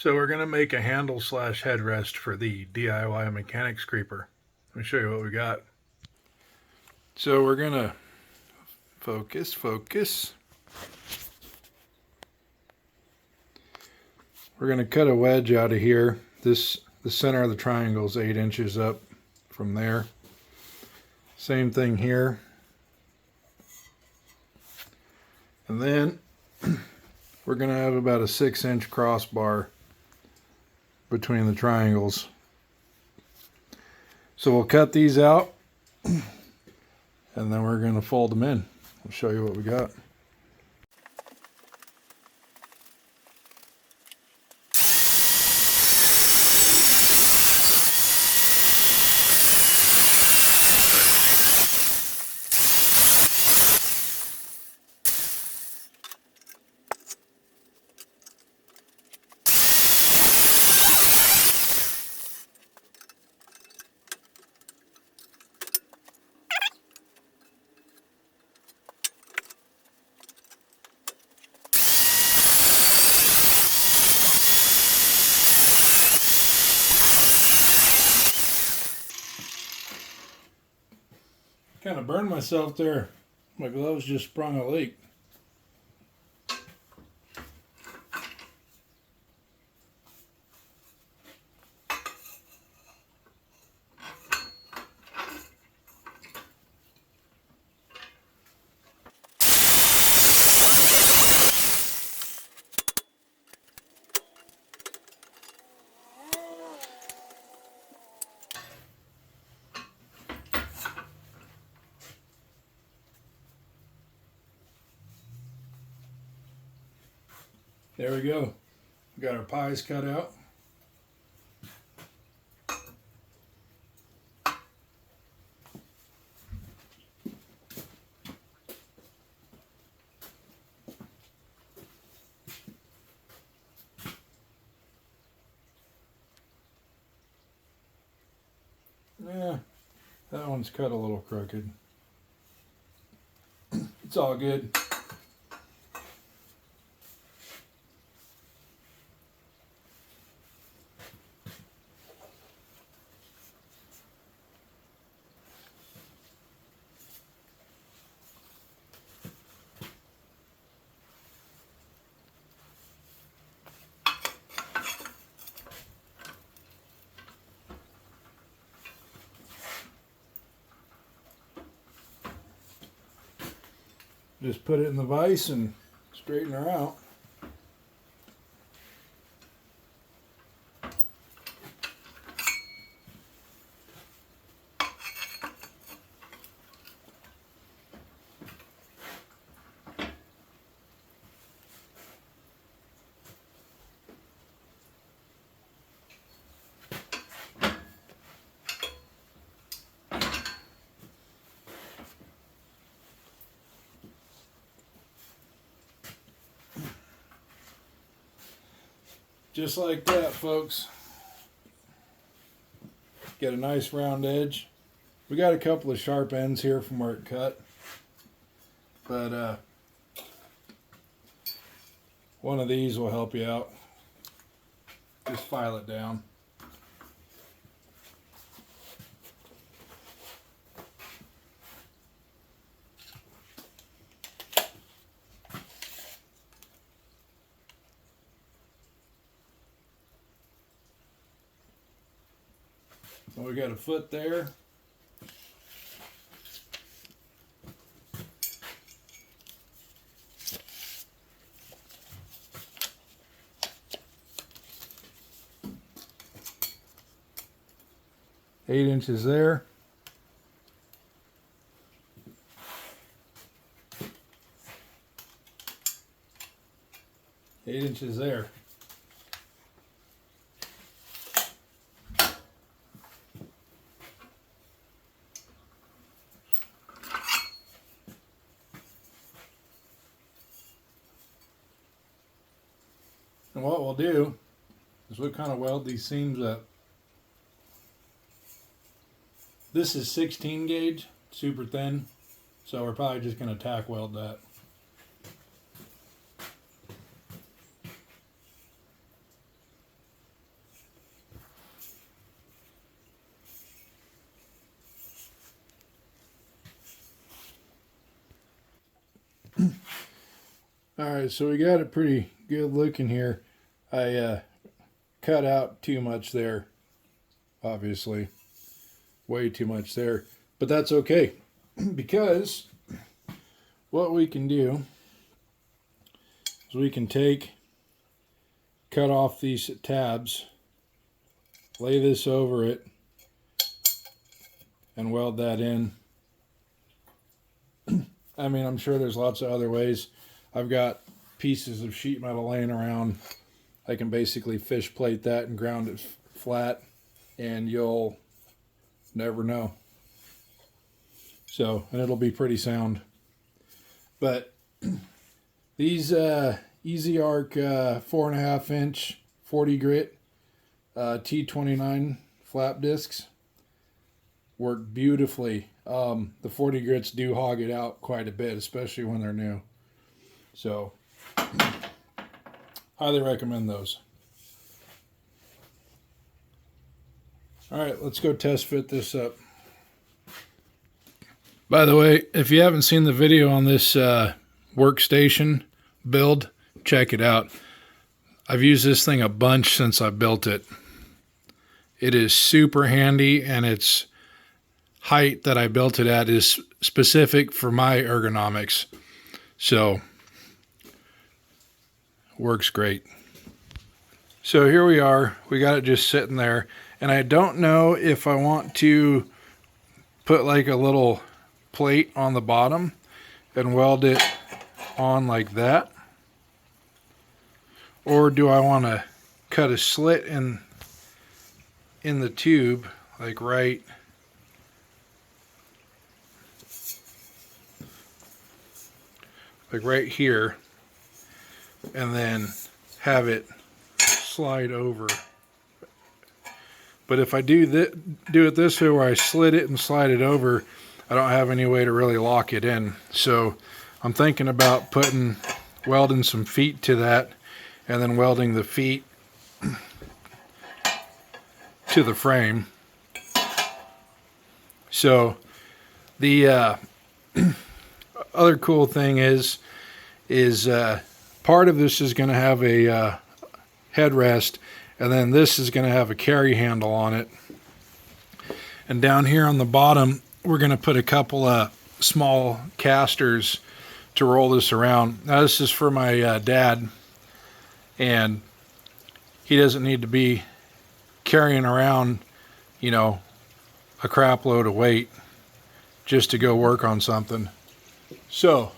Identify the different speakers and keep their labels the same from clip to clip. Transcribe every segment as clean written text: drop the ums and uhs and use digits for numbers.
Speaker 1: So we're going to make a handle slash headrest for the DIY mechanics creeper. Let me show you what we got. So we're going to focus. We're going to cut a wedge out of here. The center of the triangle is 8 inches up from there. Same thing here. And then we're going to have about a 6-inch crossbar between the triangles. So we'll cut these out and then we're going to fold them in. I'll show you what we got. Kind of burned myself there. My gloves just sprung a leak. There we go. We got our pies cut out. Yeah, that one's cut a little crooked. It's all good. Just put it in the vise and straighten her out. Just like that, folks. Get a nice round edge. We got a couple of sharp ends here from where it cut, but one of these will help you out. Just file it down. So we got a foot there. Eight inches there. Eight inches there. And what we'll do is we'll kind of weld these seams up. This is 16 gauge, super thin, so we're probably just going to tack weld that. Alright, so we got it pretty good looking here. I cut out too much there, obviously. Way too much there. But that's okay, because what we can do is we can cut off these tabs, lay this over it, and weld that in. I mean, I'm sure there's lots of other ways. I've got pieces of sheet metal laying around. I can basically fish plate that and ground it flat, and you'll never know. So, and it'll be pretty sound. But these Easy Arc 4.5 inch 40 grit T29 flap discs work beautifully. The 40 grits do hog it out quite a bit, especially when they're new. So, highly recommend those. Alright, let's go test fit this up. By the way, if you haven't seen the video on this workstation build, check it out. I've used this thing a bunch since I built it. It is super handy, and its height that I built it at is specific for my ergonomics. So, works great. So here we are. We got it just sitting there, and I don't know if I want to put like a little plate on the bottom and weld it on like that, or do I want to cut a slit in the tube, like right here, and then have it slide over. But if I do it this way, where I slit it and slide it over, I don't have any way to really lock it in. So I'm thinking about welding some feet to that, and then welding the feet to the frame. So the other cool thing is part of this is going to have a headrest, and then this is going to have a carry handle on it. And down here on the bottom, we're going to put a couple of small casters to roll this around. Now, this is for my dad, and he doesn't need to be carrying around, you know, a crap load of weight just to go work on something. So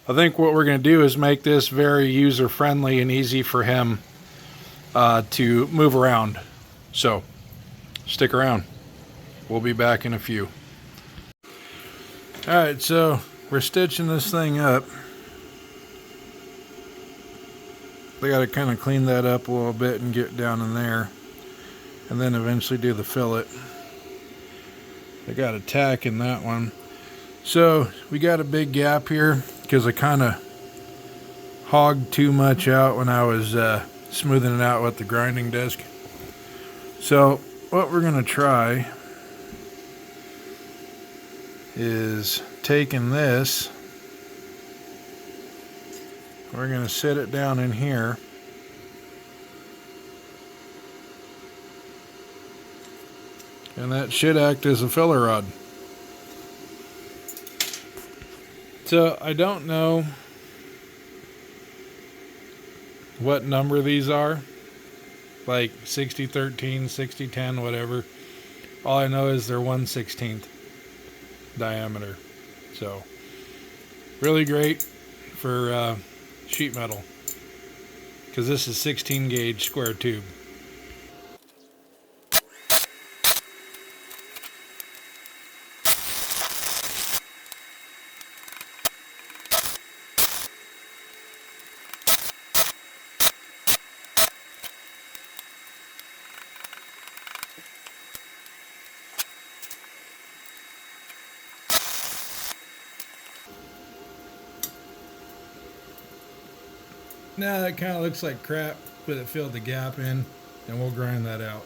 Speaker 1: I think what we're going to do is make this very user friendly and easy for him to move around. So stick around. We'll be back in a few. Alright, so we're stitching this thing up. I got to kind of clean that up a little bit and get down in there, and then eventually do the fillet. I got a tack in that one. So we got a big gap here because I kind of hogged too much out when I was smoothing it out with the grinding disc. So what we're going to try is taking this, we're going to sit it down in here, and that should act as a filler rod. So I don't know what number these are, like 60-13, 60-10, whatever. All I know is they're 1/16 diameter. So really great for sheet metal, because this is 16 gauge square tube. Now that kind of looks like crap, but it filled the gap in, and we'll grind that out.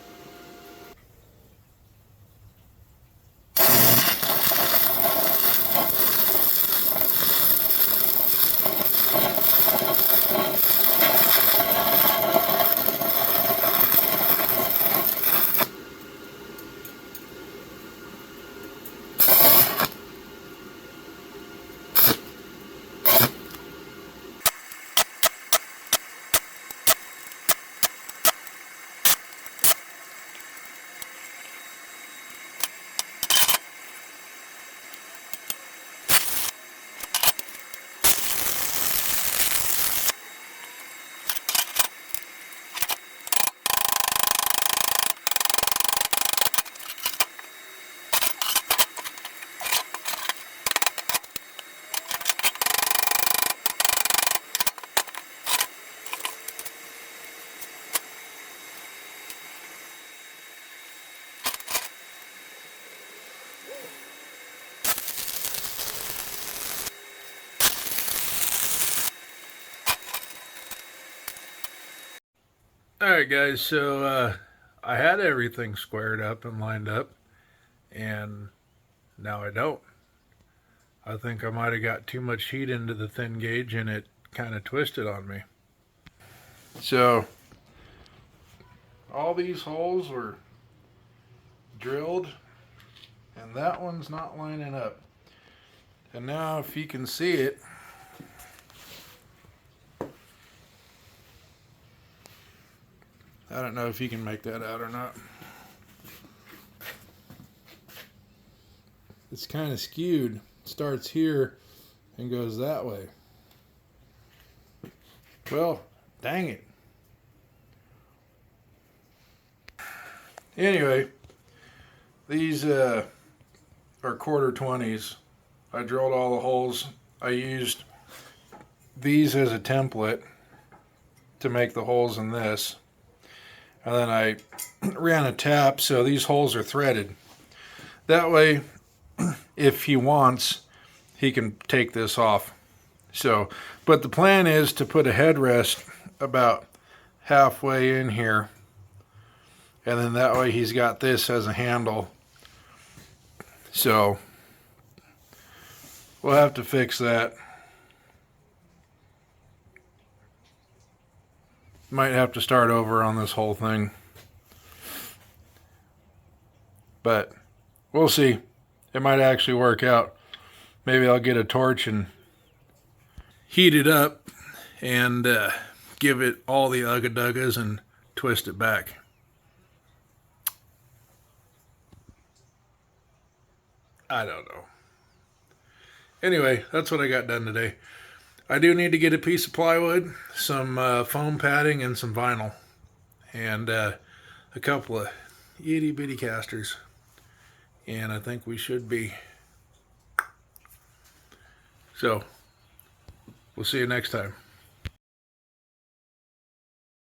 Speaker 1: Alright guys, so I had everything squared up and lined up, and now I don't. I think I might have got too much heat into the thin gauge and it kind of twisted on me. So all these holes were drilled and that one's not lining up. And now if you can see it, I don't know if you can make that out or not. It's kind of skewed. It starts here and goes that way. Well, dang it. Anyway, these are quarter 20s. I drilled all the holes. I used these as a template to make the holes in this. And then I ran a tap so these holes are threaded. That way, if he wants, he can take this off. So, but the plan is to put a headrest about halfway in here. And then that way he's got this as a handle. So, we'll have to fix that. Might have to start over on this whole thing. But we'll see. It might actually work out. Maybe I'll get a torch and heat it up and give it all the ugga-duggas and twist it back. I don't know. Anyway, that's what I got done today. I do need to get a piece of plywood, some foam padding, and some vinyl. And a couple of itty bitty casters. And I think we should be. So, we'll see you next time.